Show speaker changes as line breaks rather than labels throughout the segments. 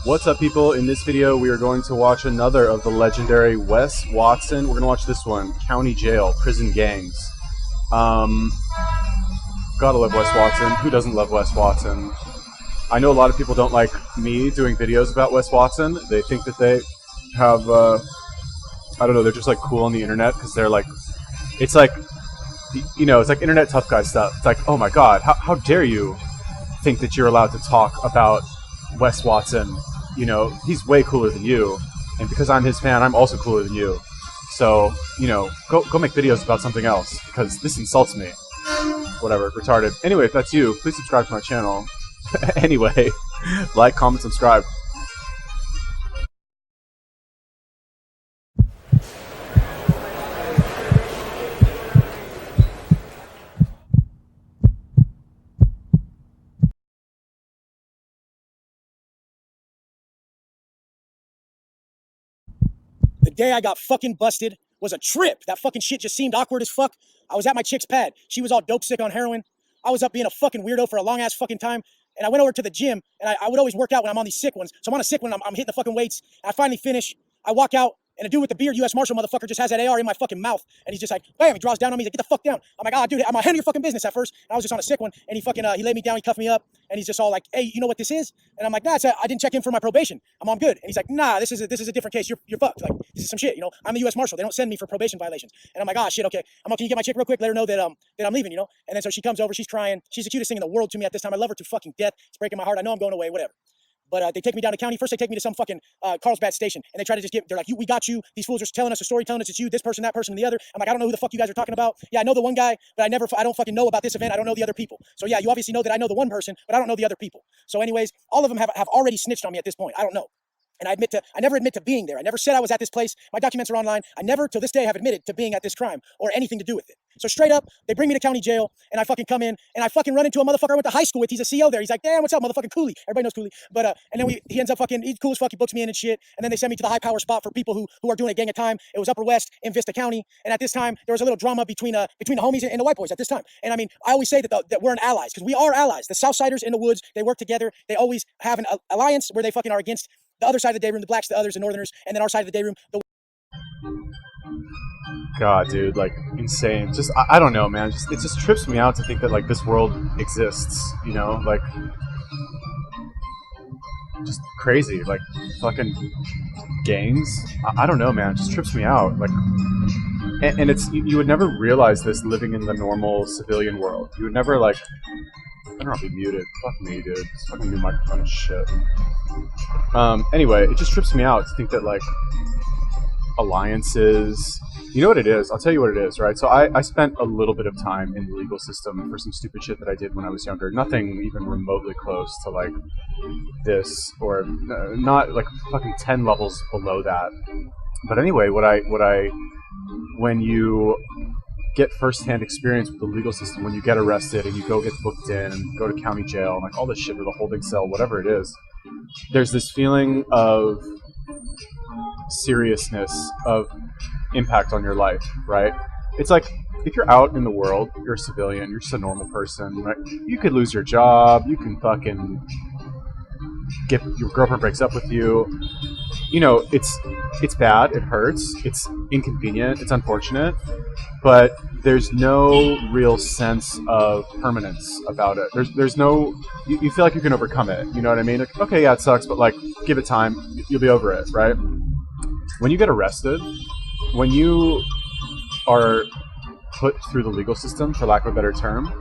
What's up, people? In this video, we are going to watch another of the legendary Wes Watson. We're going to watch this one, County Jail, Prison Gangs. Gotta love Wes Watson. Who doesn't love Wes Watson? I know a lot of people don't like me doing videos about Wes Watson. They think that they have, I don't know, they're just like cool on the internet because they're like, it's like, you know, it's like internet tough guy stuff. It's like, oh my god, how dare you think that you're allowed to talk about Wes Watson? You know, he's way cooler than you, and because I'm his fan, I'm also cooler than you. So, you know, go make videos about something else, because this insults me. Whatever, retarded. Anyway, if that's you, please subscribe to my channel. Anyway, like, comment, subscribe.
The day I got fucking busted was a trip. That fucking shit just seemed awkward as fuck. I was at my chick's pad. She was all dope sick on heroin. I was up being a fucking weirdo for a long ass fucking time. And I went over to the gym, and I would always work out when I'm on these sick ones. So I'm on a sick one, I'm hitting the fucking weights. And I finally finish. I walk out, and a dude with the beard, U.S. Marshal motherfucker, just has that AR in my fucking mouth. And he's just like, bam, he draws down on me. He's like, get the fuck down. I'm like, dude, I'm gonna handle your fucking business at first. And I was just on a sick one, and he fucking, he laid me down, he cuffed me up, and he's just all like, hey, you know what this is? And I'm like, nah, I didn't check in for my probation. I'm good. And he's like, nah, this is a different case. You're fucked. Like, this is some shit, you know? I'm the U.S. Marshal. They don't send me for probation violations. And I'm like, shit, okay. Can you get my chick real quick? Let her know that I'm leaving, you know? And then so she comes over, she's crying. She's the cutest thing in the world to me at this time. I love her to fucking death. It's breaking my heart. I know I'm going away, whatever. But they take me down to county. First, they take me to some fucking Carlsbad station, and they try to just they're like, we got you. These fools are telling us a story, telling us it's you, this person, that person, and the other. I'm like, I don't know who the fuck you guys are talking about. Yeah, I know the one guy, but I don't fucking know about this event. I don't know the other people. So yeah, you obviously know that I know the one person, but I don't know the other people. So anyways, all of them have already snitched on me at this point. I don't know. And I never admit to being there. I never said I was at this place. My documents are online. I never, till this day, have admitted to being at this crime or anything to do with it. So straight up, they bring me to county jail, and I fucking come in, and I fucking run into a motherfucker I went to high school with. He's a CO there. He's like, damn, what's up, motherfucking Cooley? Everybody knows Cooley. But, and then he ends up he's cool as fuck. He books me in and shit. And then they send me to the high power spot for people who are doing a gang of time. It was Upper West in Vista County. And at this time, there was a little drama between the homies and the white boys at this time. And I mean, I always say that we're an allies, because we are allies. The Southsiders in the woods, they work together. They always have an alliance where they fucking are against the other side of the day room, the blacks, the others, the northerners, and then our side of the day room.
God, dude, like, insane. Just, I don't know, man. It just trips me out to think that, like, this world exists, you know? Like, just crazy. Like, fucking gangs. I don't know, man. It just trips me out. Like, and it's, you would never realize this living in the normal civilian world. You would never, like, I don't know, be muted. Fuck me, dude. This fucking new microphone is shit. Anyway, it just trips me out to think that, like, alliances... You know what it is? I'll tell you what it is, right? So I spent a little bit of time in the legal system for some stupid shit that I did when I was younger. Nothing even remotely close to, like, this, or not, like, fucking 10 levels below that. But anyway, when you get first-hand experience with the legal system, when you get arrested and you go get booked in and go to county jail and, like, all this shit, or the holding cell, whatever it is, there's this feeling of seriousness, of impact on your life, right? It's like, if you're out in the world, you're a civilian, you're just a normal person, right? You could lose your job, you can fucking your girlfriend breaks up with you. You know, it's bad, it hurts, it's inconvenient, it's unfortunate, but there's no real sense of permanence about it. There's no, you feel like you can overcome it, you know what I mean? Like, okay, yeah, it sucks, but, like, give it time, you'll be over it, right? When you get arrested, when you are put through the legal system, for lack of a better term,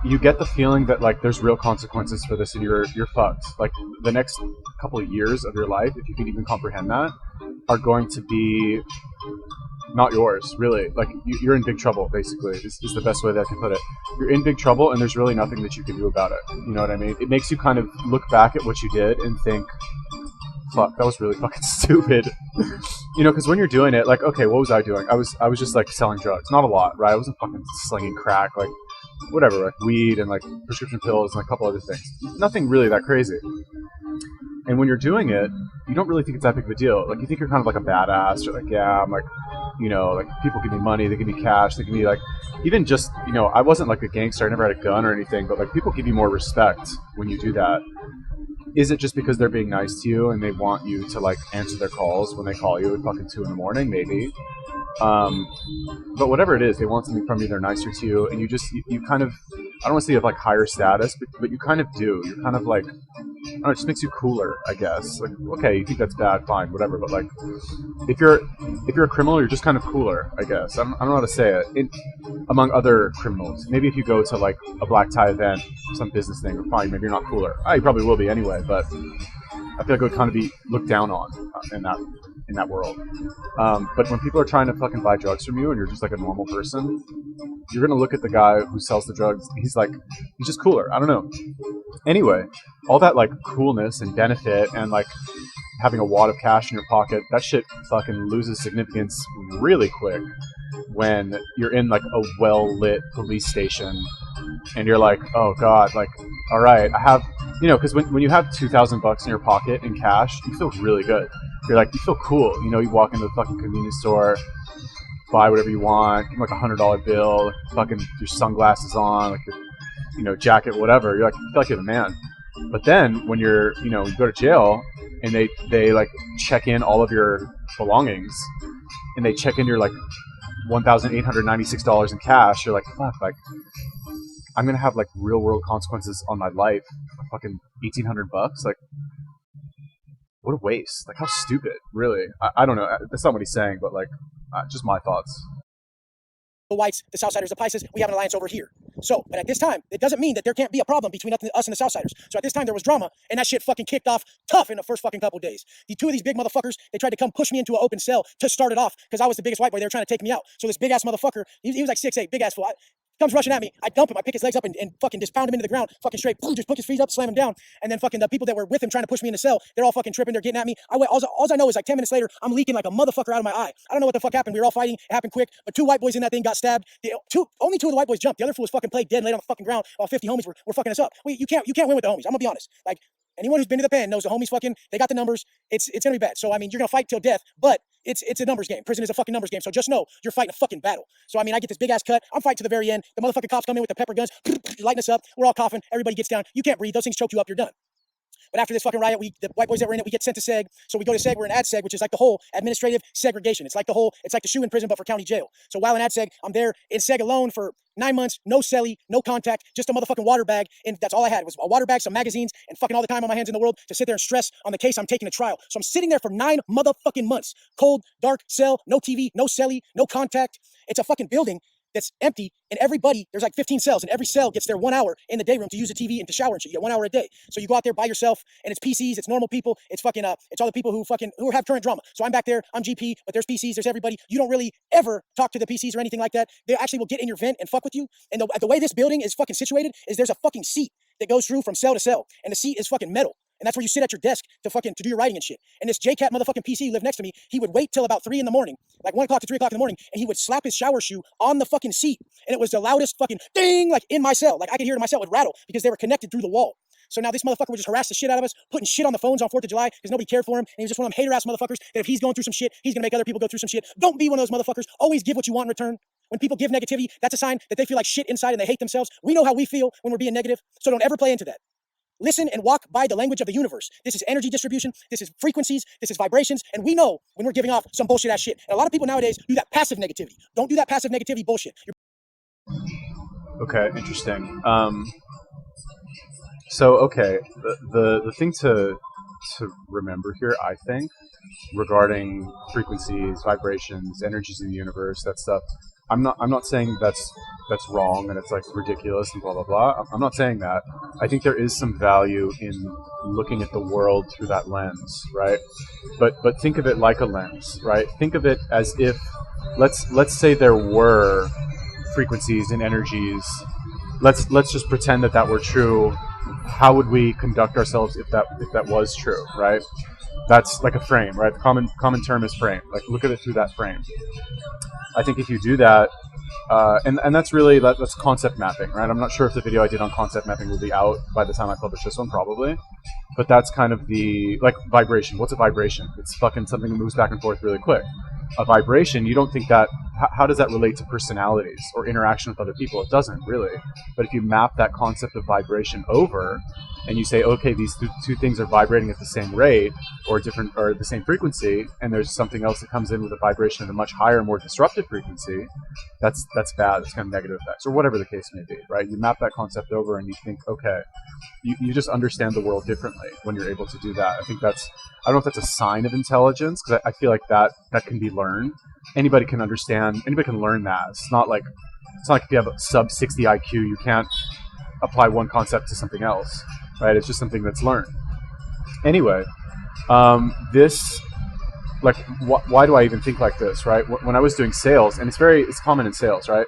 you get the feeling that, like, there's real consequences for this, and you're fucked. Like, the next couple of years of your life, if you can even comprehend that, are going to be not yours, really. Like, you're in big trouble, basically, is the best way that I can put it. You're in big trouble, and there's really nothing that you can do about it. You know what I mean? It makes you kind of look back at what you did and think, fuck, that was really fucking stupid. You know, because when you're doing it, like, okay, what was I doing? I was just, like, selling drugs. Not a lot, right? I wasn't fucking slinging crack, like, whatever, like weed and, like, prescription pills and a couple other things. Nothing really that crazy. And when you're doing it, you don't really think it's that big of a deal. Like, you think you're kind of like a badass. You're like, yeah, I'm like, you know, like, people give me money, they give me cash, they give me, like, even just, you know, I wasn't like a gangster, I never had a gun or anything, but, like, people give you more respect when you do that. is it just because they're being nice to you and they want you to like answer their calls when they call you at fucking 2 a.m? Maybe. But whatever it is, they want something from you, they're nicer to you, and you kind of, I don't want to say you have like higher status, but you kind of do. You're kind of like, I don't know, it just makes you cooler, I guess. Like, okay, you think that's bad, fine, whatever. But like, if you're a criminal, you're just kind of cooler, I guess. I don't know how to say it. Among other criminals, maybe if you go to like a black tie event, some business thing, fine, maybe you're not cooler. You probably will be anyway, but I feel like it would kind of be looked down on in that world. But when people are trying to fucking buy drugs from you and you're just like a normal person, you're gonna look at the guy who sells the drugs. He's just cooler. I don't know. Anyway, all that like coolness and benefit and like having a wad of cash in your pocket, that shit fucking loses significance really quick when you're in like a well-lit police station and you're like, oh god, like, all right, I have, because when you have $2,000 in your pocket in cash, you feel really good. You're like, you feel cool. You walk into the fucking convenience store, buy whatever you want, give them like $100 bill, fucking your sunglasses on, like your, jacket, whatever. You're like, you feel like you're the man. But then when you go to jail and they like check in all of your belongings and they check in your like $1,896 in cash, you're like, fuck, like I'm gonna have like real world consequences on my life. Fucking $1,800, like what a waste. Like how stupid, really. I don't know. That's not what he's saying, but like just my thoughts.
The whites, the Southsiders, the Pisces, we have an alliance over here. So, but at this time, it doesn't mean that there can't be a problem between us and the Southsiders. So at this time, there was drama, and that shit fucking kicked off tough in the first fucking couple days. The two of these big motherfuckers, they tried to come push me into an open cell to start it off, because I was the biggest white boy. They were trying to take me out. So this big-ass motherfucker, he was like 6'8", big-ass fool. Comes rushing at me. I dump him. I pick his legs up and fucking just pound him into the ground. Fucking straight. Just pick his feet up, slam him down. And then fucking the people that were with him trying to push me in the cell, they're all fucking tripping. They're getting at me. All I know is like 10 minutes later, I'm leaking like a motherfucker out of my eye. I don't know what the fuck happened. We were all fighting. It happened quick. But two white boys in that thing got stabbed. Only two of the white boys jumped. The other fool was fucking played dead and laid on the fucking ground while 50 homies were fucking us up. You can't win with the homies. I'm gonna be honest. Like anyone who's been to the pen knows the homies fucking, they got the numbers. It's gonna be bad. So I mean, you're gonna fight till death, but it's a numbers game. Prison is a fucking numbers game. So just know you're fighting a fucking battle. So I mean, I get this big ass cut. I'm fighting to the very end. The motherfucking cops come in with the pepper guns, lighting us up. We're all coughing. Everybody gets down. You can't breathe. Those things choke you up. You're done. But after this fucking riot, the white boys that were in it, we get sent to SEG. So we go to SEG. We're in AdSeg, which is like the whole administrative segregation. It's like the shoe in prison, but for county jail. So while in AdSeg, I'm there in SEG alone for 9 months, no celly, no contact, just a motherfucking water bag. And that's all I had was a water bag, some magazines, and fucking all the time on my hands in the world to sit there and stress on the case I'm taking to trial. So I'm sitting there for 9 motherfucking months. Cold, dark cell, no TV, no celly, no contact. It's a fucking building that's empty, and everybody, there's like 15 cells, and every cell gets there 1 hour in the day room to use the TV and to shower and shit. You get 1 hour a day. So you go out there by yourself, and it's PCs, it's normal people, it's fucking, it's all the people who have current drama. So I'm back there, I'm GP, but there's PCs, there's everybody. You don't really ever talk to the PCs or anything like that. They actually will get in your vent and fuck with you. And the way this building is fucking situated is there's a fucking seat that goes through from cell to cell, and the seat is fucking metal. And that's where you sit at your desk to do your writing and shit. And this JCat motherfucking PC who lived next to me, he would wait till about 3 in the morning, like 1 o'clock to 3 o'clock in the morning, and he would slap his shower shoe on the fucking seat. And it was the loudest fucking ding, like in my cell. Like I could hear it in my cell, it would rattle because they were connected through the wall. So now this motherfucker would just harass the shit out of us, putting shit on the phones on 4th of July because nobody cared for him. And he was just one of them hater ass motherfuckers that if he's going through some shit, he's gonna make other people go through some shit. Don't be one of those motherfuckers. Always give what you want in return. When people give negativity, that's a sign that they feel like shit inside and they hate themselves. We know how we feel when we're being negative, so don't ever play into that. Listen and walk by the language of the universe. This is energy distribution. This is frequencies. This is vibrations. And we know when we're giving off some bullshit ass shit. And a lot of people nowadays do that passive negativity. Don't do that passive negativity bullshit.
Okay, interesting. So, okay, the thing to remember here, I think, regarding frequencies, vibrations, energies in the universe, that stuff, I'm not saying that's wrong and it's like ridiculous and blah blah blah. I'm not saying that. I think there is some value in looking at the world through that lens, right? But think of it like a lens, right? Think of it as if let's say there were frequencies and energies. Let's just pretend that were true. How would we conduct ourselves if that was true, right? That's like a frame, right? The common term is frame. Like look at it through that frame. I think if you do that, and that's really that's concept mapping, right? I'm not sure if the video I did on concept mapping will be out by the time I publish this one, probably. But that's kind of the vibration. What's a vibration? It's fucking something that moves back and forth really quick. A vibration, you don't think that. How does that relate to personalities or interaction with other people? It doesn't really. But if you map that concept of vibration over, and you say, okay, these two things are vibrating at the same rate or different or the same frequency, and there's something else that comes in with a vibration at a much higher, more disruptive frequency, that's bad. That's kind of negative effects, or whatever the case may be, right? You map that concept over and you think, okay, you just understand the world differently when you're able to do that. I think that's, I don't know if that's a sign of intelligence, because I feel like that can be learned. Anybody can understand, anybody can learn that. It's not like if you have a sub 60 IQ, you can't apply one concept to something else, right? It's just something that's learned. Anyway, this, like, why do I even think like this, right? When I was doing sales, and it's common in sales, right?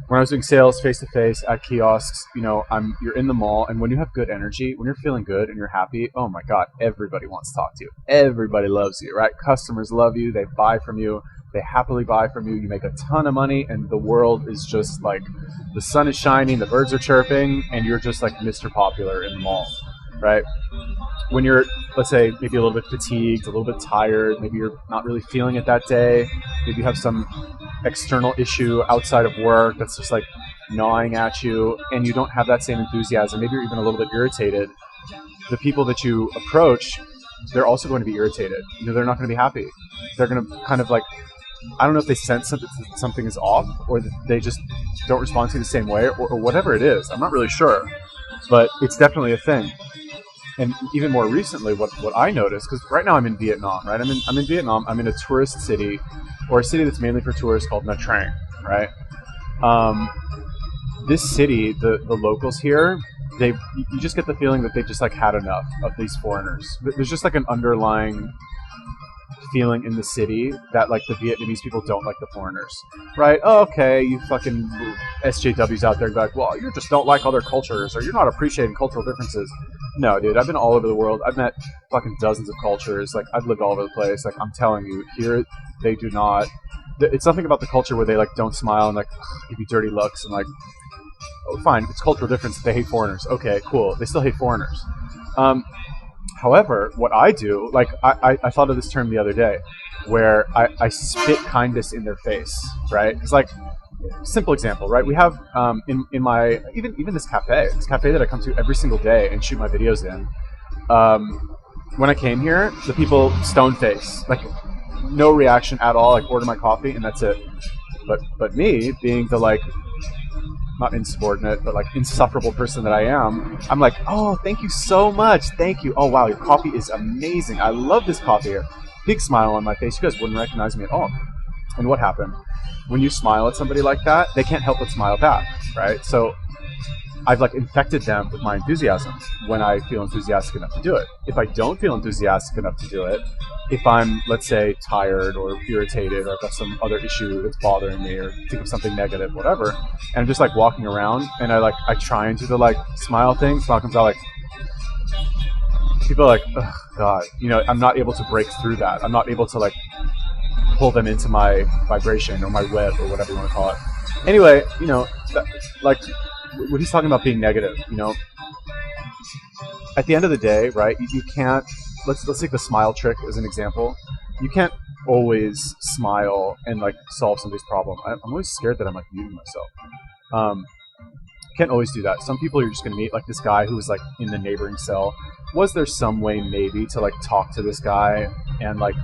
When I was doing sales face to face at kiosks, you're in the mall, and when you have good energy, when you're feeling good and you're happy, oh my God, everybody wants to talk to you. Everybody loves you, right? Customers love you. They buy from you. They happily buy from you. You make a ton of money, and the world is just like, the sun is shining, the birds are chirping, and you're just like Mr. Popular in the mall, right? When you're, let's say, maybe a little bit fatigued, a little bit tired, maybe you're not really feeling it that day, maybe you have some external issue outside of work that's just like gnawing at you, and you don't have that same enthusiasm, maybe you're even a little bit irritated, the people that you approach, they're also going to be irritated. They're not going to be happy. They're going to kind of like, I don't know if they sense something is off, or that they just don't respond to you the same way, or whatever it is. I'm not really sure, but it's definitely a thing. And even more recently, what I noticed, because right now I'm in Vietnam, right? I'm in Vietnam. I'm in a tourist city, or a city that's mainly for tourists, called Nha Trang, right? This city, the locals here, you just get the feeling that they've just like had enough of these foreigners. There's just like an underlying feeling in the city that like the Vietnamese people don't like the foreigners, right? Oh, okay, you fucking SJWs out there be like, well, you just don't like other cultures, or you're not appreciating cultural differences. No, dude, I've been all over the world. I've met fucking dozens of cultures. Like, I've lived all over the place. Like, I'm telling you, here they do not. It's something about the culture where they like don't smile and like give you dirty looks and like, oh, fine, it's cultural difference. They hate foreigners. Okay, cool. They still hate foreigners. However, what I do, like, I thought of this term the other day, where I spit kindness in their face, right? It's like, simple example, right? We have in my even this cafe that I come to every single day and shoot my videos in. When I came here, the people stone face, like no reaction at all. Like, order my coffee and that's it. But me, being the like, not insubordinate, but like insufferable person that I am, I'm like, oh, thank you so much. Thank you. Oh, wow, your coffee is amazing. I love this coffee here. Big smile on my face. You guys wouldn't recognize me at all. And what happened? When you smile at somebody like that, they can't help but smile back, right? So I've like infected them with my enthusiasm when I feel enthusiastic enough to do it. If I don't feel enthusiastic enough to do it, if I'm, let's say, tired or irritated, or I've got some other issue that's bothering me, or think of something negative, whatever, and I'm just like walking around and I try and do the like smile thing, smile comes out like, people are like, oh God, I'm not able to break through that. I'm not able to like pull them into my vibration or my web or whatever you want to call it. Anyway, like when he's talking about being negative, at the end of the day, right, you can't, let's take the smile trick as an example. You can't always smile and like solve somebody's problem. I'm always scared that I'm like muting myself. You can't always do that. Some people you're just going to meet, like this guy who was like in the neighboring cell. Was there some way maybe to like talk to this guy and like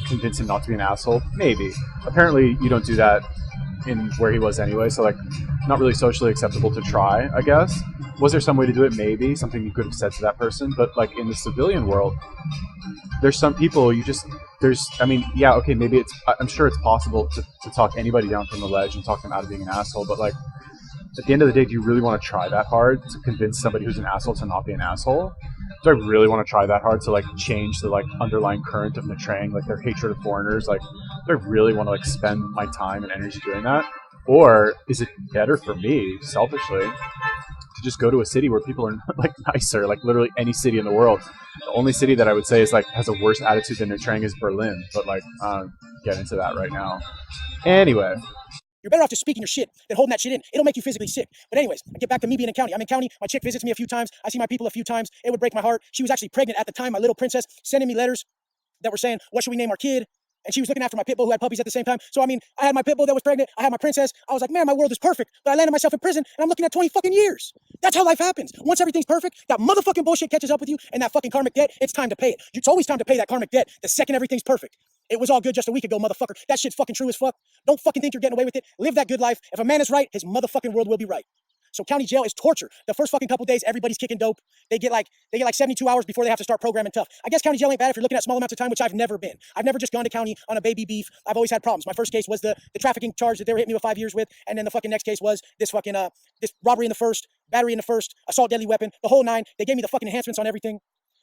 convince him not to be an asshole? Maybe. Apparently you don't do that in where he was anyway, so like not really socially acceptable to try, I guess. Was there some way to do it? Maybe. Something you could have said to that person. But like in the civilian world, there's some people maybe I'm sure it's possible to talk anybody down from the ledge and talk them out of being an asshole, but like at the end of the day, do you really want to try that hard to convince somebody who's an asshole to not be an asshole? Do I really want to try that hard to like change the like underlying current of Nha Trang, like their hatred of foreigners? Like, do I really want to like spend my time and energy doing that? Or is it better for me, selfishly, to just go to a city where people are like nicer, like literally any city in the world? The only city that I would say is like has a worse attitude than Nha Trang is Berlin, but like get into that right now. Anyway.
You're better off just speaking your shit than holding that shit in. It'll make you physically sick. But anyways, I get back to me being in county. I'm in county. My chick visits me a few times. I see my people a few times. It would break my heart. She was actually pregnant at the time, my little princess, sending me letters that were saying, what should we name our kid? And she was looking after my pit bull who had puppies at the same time. So, I mean, I had my pit bull that was pregnant. I had my princess. I was like, man, my world is perfect. But I landed myself in prison and I'm looking at 20 fucking years. That's how life happens. Once everything's perfect, that motherfucking bullshit catches up with you and that fucking karmic debt, it's time to pay it. It's always time to pay that karmic debt the second everything's perfect. It was all good just a week ago, motherfucker. That shit's fucking true as fuck. Don't fucking think you're getting away with it. Live that good life. If a man is right, his motherfucking world will be right. So county jail is torture. The first fucking couple days, everybody's kicking dope. They get like 72 hours before they have to start programming tough. I guess county jail ain't bad if you're looking at small amounts of time, which I've never been. I've never just gone to county on a baby beef. I've always had problems. My first case was the trafficking charge that they were hitting me with 5 years with, and then the fucking next case was this fucking this robbery in the first, battery in the first, assault deadly weapon, the whole nine. They gave me the fucking enhancements on everything.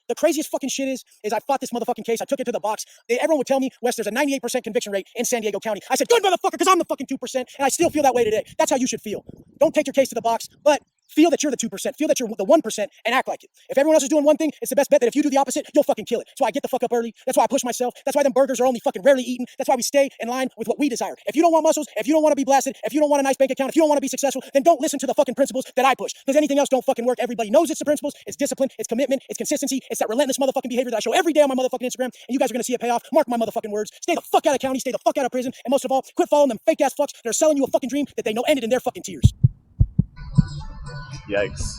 The craziest fucking shit is I fought this motherfucking case. I took it to the box. Everyone would tell me, Wes, there's a 98% conviction rate in San Diego County. I said, good motherfucker, because I'm the fucking 2%, and I still feel that way today. That's how you should feel. Don't take your case to the box, but feel that you're the 2%. Feel that you're the 1% and act like it. If everyone else is doing one thing, it's the best bet that if you do the opposite, you'll fucking kill it. That's why I get the fuck up early. That's why I push myself. That's why them burgers are only fucking rarely eaten. That's why we stay in line with what we desire. If you don't want muscles, if you don't want to be blasted, if you don't want a nice bank account, if you don't want to be successful, then don't listen to the fucking principles that I push. Because anything else don't fucking work. Everybody knows it's the principles. It's discipline. It's commitment. It's consistency. It's that relentless motherfucking behavior that I show every day on my motherfucking Instagram. And you guys are going to see it pay off. Mark my motherfucking words. Stay the fuck out of county. Stay the fuck out of prison. And most of all, quit following them fake ass fucks that are selling you a fucking dream that they know ended in their fucking tears.
Yikes.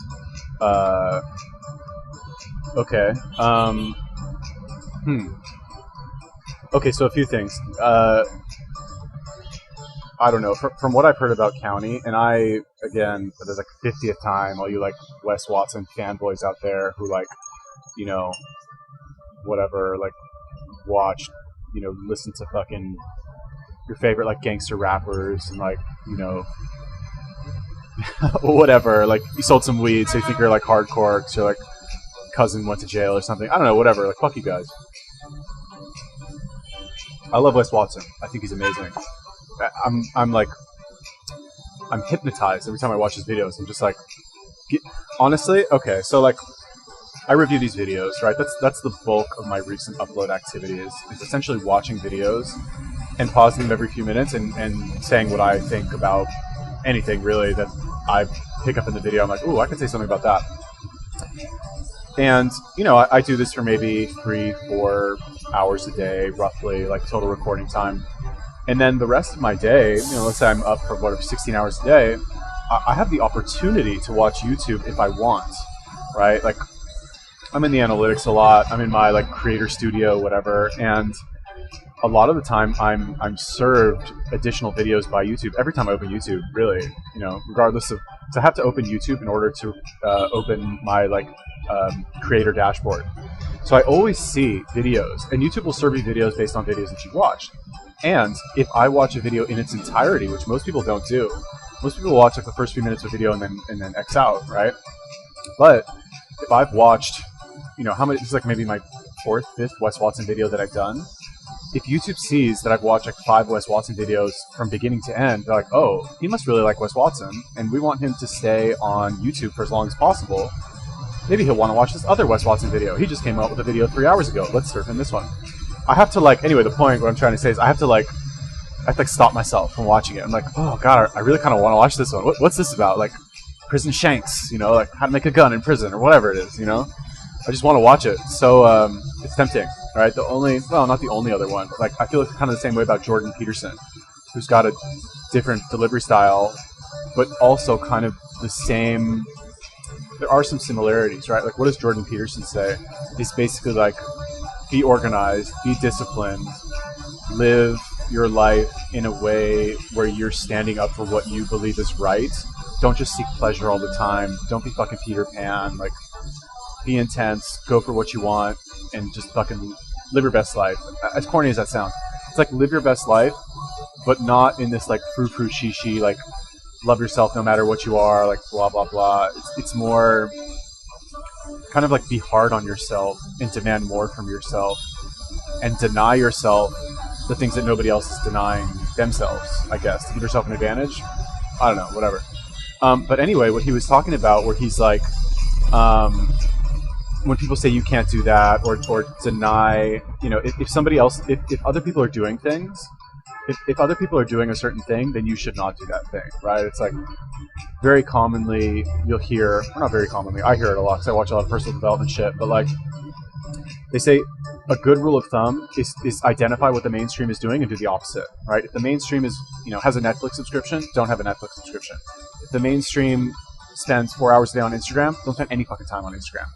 Okay. Okay, so a few things. I don't know. From what I've heard about county, and I, again, for the 50th time, all you like Wes Watson fanboys out there who like, you know, whatever, like watch, you know, listen to fucking your favorite like gangster rappers and like, you know, whatever, like you sold some weed so you think you're like hardcore because your like cousin went to jail or something. I don't know, whatever, like fuck you guys. I love Wes Watson. I think he's amazing. I'm hypnotized every time I watch his videos. I'm just like, honestly, okay, so like I review these videos, right? That's the bulk of my recent upload activity is essentially watching videos and pausing them every few minutes and saying what I think about anything really that I pick up in the video. I'm like, ooh, I can say something about that. And, you know, I do this for maybe 3-4 hours a day, roughly, like total recording time. And then the rest of my day, you know, let's say I'm up for whatever, 16 hours a day, I have the opportunity to watch YouTube if I want, right? Like, I'm in the analytics a lot. I'm in my like creator studio, whatever, and a lot of the time I'm served additional videos by YouTube every time I open YouTube, really, you know, regardless of, so I have to open YouTube in order to open my like creator dashboard. So I always see videos, and YouTube will serve you videos based on videos that you've watched. And if I watch a video in its entirety, which most people don't do, most people watch like the first few minutes of video and then X out, right? But if I've watched, you know, how many, this is like maybe my 4th, 5th Wes Watson video that I've done. If YouTube sees that I've watched like 5 Wes Watson videos from beginning to end, they're like, oh, he must really like Wes Watson, and we want him to stay on YouTube for as long as possible. Maybe he'll want to watch this other Wes Watson video. He just came out with a video 3 hours ago. Let's serve him this one. I have to like, anyway, the point, what I'm trying to say is I have to stop myself from watching it. I'm like, oh God, I really kind of want to watch this one. What's this about? Like prison shanks, you know, like how to make a gun in prison or whatever it is, you know? I just want to watch it. So it's tempting, right? Not the only other one. Like I feel kind of the same way about Jordan Peterson, who's got a different delivery style, but also kind of the same. There are some similarities, right? Like what does Jordan Peterson say? He's basically like, be organized, be disciplined, live your life in a way where you're standing up for what you believe is right. Don't just seek pleasure all the time. Don't be fucking Peter Pan. Like, be intense, go for what you want, and just fucking live your best life. As corny as that sounds, it's like live your best life, but not in this like frou-frou she like love yourself no matter what you are, like blah blah blah. It's more kind of like be hard on yourself and demand more from yourself and deny yourself the things that nobody else is denying themselves, I guess, to give yourself an advantage. I don't know, whatever. But anyway, what he was talking about, where he's like, when people say you can't do that or deny, you know, if somebody else, if other people are doing things, if other people are doing a certain thing, then you should not do that thing, right? It's like very commonly you'll hear, or not very commonly, I hear it a lot because I watch a lot of personal development shit, but like they say a good rule of thumb is identify what the mainstream is doing and do the opposite, right? If the mainstream is, has a Netflix subscription, don't have a Netflix subscription. If the mainstream spends 4 hours a day on Instagram, don't spend any fucking time on Instagram.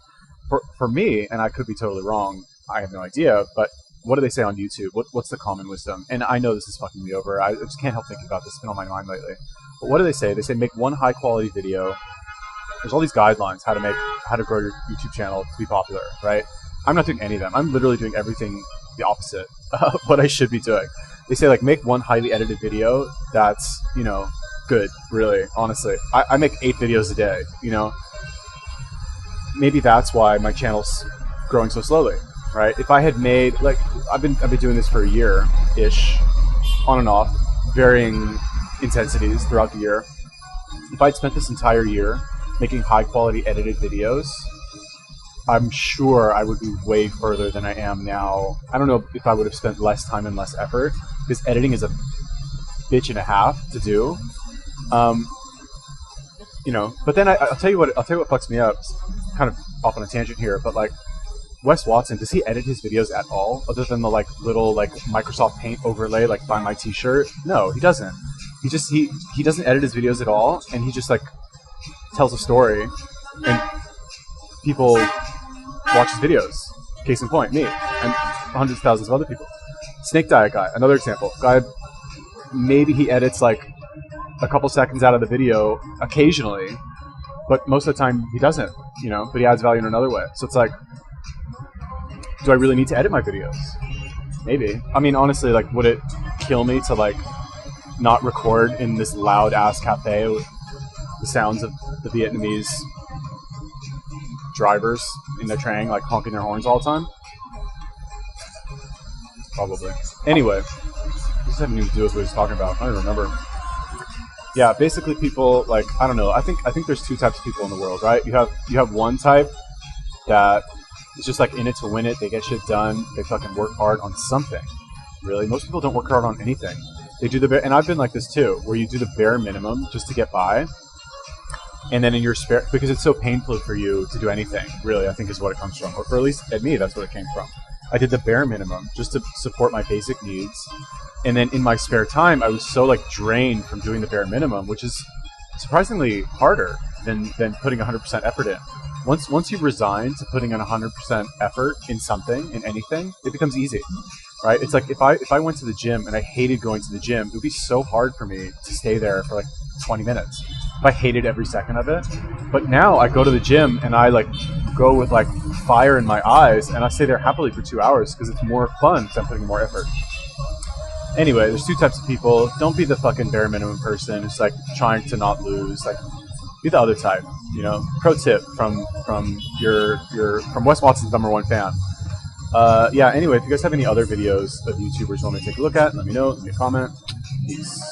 For me, and I could be totally wrong, I have no idea, but what do they say on YouTube? What's the common wisdom? And I know this is fucking me over. I just can't help thinking about this. It's been on my mind lately. But what do they say? They say make one high quality video. There's all these guidelines how to grow your YouTube channel to be popular, right? I'm not doing any of them. I'm literally doing everything the opposite of what I should be doing. They say like make one highly edited video that's, good, really, honestly. I make 8 videos a day, Maybe that's why my channel's growing so slowly, right? If I had made, I've been doing this for a year-ish, on and off, varying intensities throughout the year. If I'd spent this entire year making high-quality edited videos, I'm sure I would be way further than I am now. I don't know if I would have spent less time and less effort, because editing is a bitch and a half to do. But then I'll tell you what fucks me up. It's kind of off on a tangent here, but Wes Watson, does he edit his videos at all, other than the little Microsoft Paint overlay by my T-shirt? No, he doesn't. He doesn't edit his videos at all, and he just tells a story, and people watch his videos. Case in point, me and hundreds of thousands of other people. Snake Diet guy, another example. Guy, maybe he edits a couple seconds out of the video occasionally, but most of the time he doesn't, but he adds value in another way. So it's do I really need to edit my videos? Maybe. I mean, honestly, would it kill me to not record in this loud ass cafe with the sounds of the Vietnamese drivers in their train honking their horns all the time? Probably. Anyway, this has nothing to do with what he's talking about. I don't remember. Yeah, basically people I don't know. I think there's 2 types of people in the world, right? You have one type that is just in it to win it. They get shit done. They fucking work hard on something. Really, most people don't work hard on anything. They do and I've been like this too, where you do the bare minimum just to get by, and then in your spare, because it's so painful for you to do anything. Really, I think is what it comes from, or at least at me, that's what it came from. I did the bare minimum just to support my basic needs. And then in my spare time, I was so drained from doing the bare minimum, which is surprisingly harder than putting 100% effort in. Once you resign to putting in 100% effort in something, in anything, it becomes easy, right? It's if I went to the gym and I hated going to the gym, it would be so hard for me to stay there for 20 minutes if I hated every second of it. But now I go to the gym and I go with fire in my eyes, and I stay there happily for 2 hours because it's more fun because I'm putting in more effort. Anyway, there's 2 types of people. Don't be the fucking bare minimum person who's trying to not lose. Be the other type. Pro tip from Wes Watson's #1 fan. Yeah. Anyway, if you guys have any other videos of YouTubers you want me to take a look at, let me know. Leave me a comment. Peace.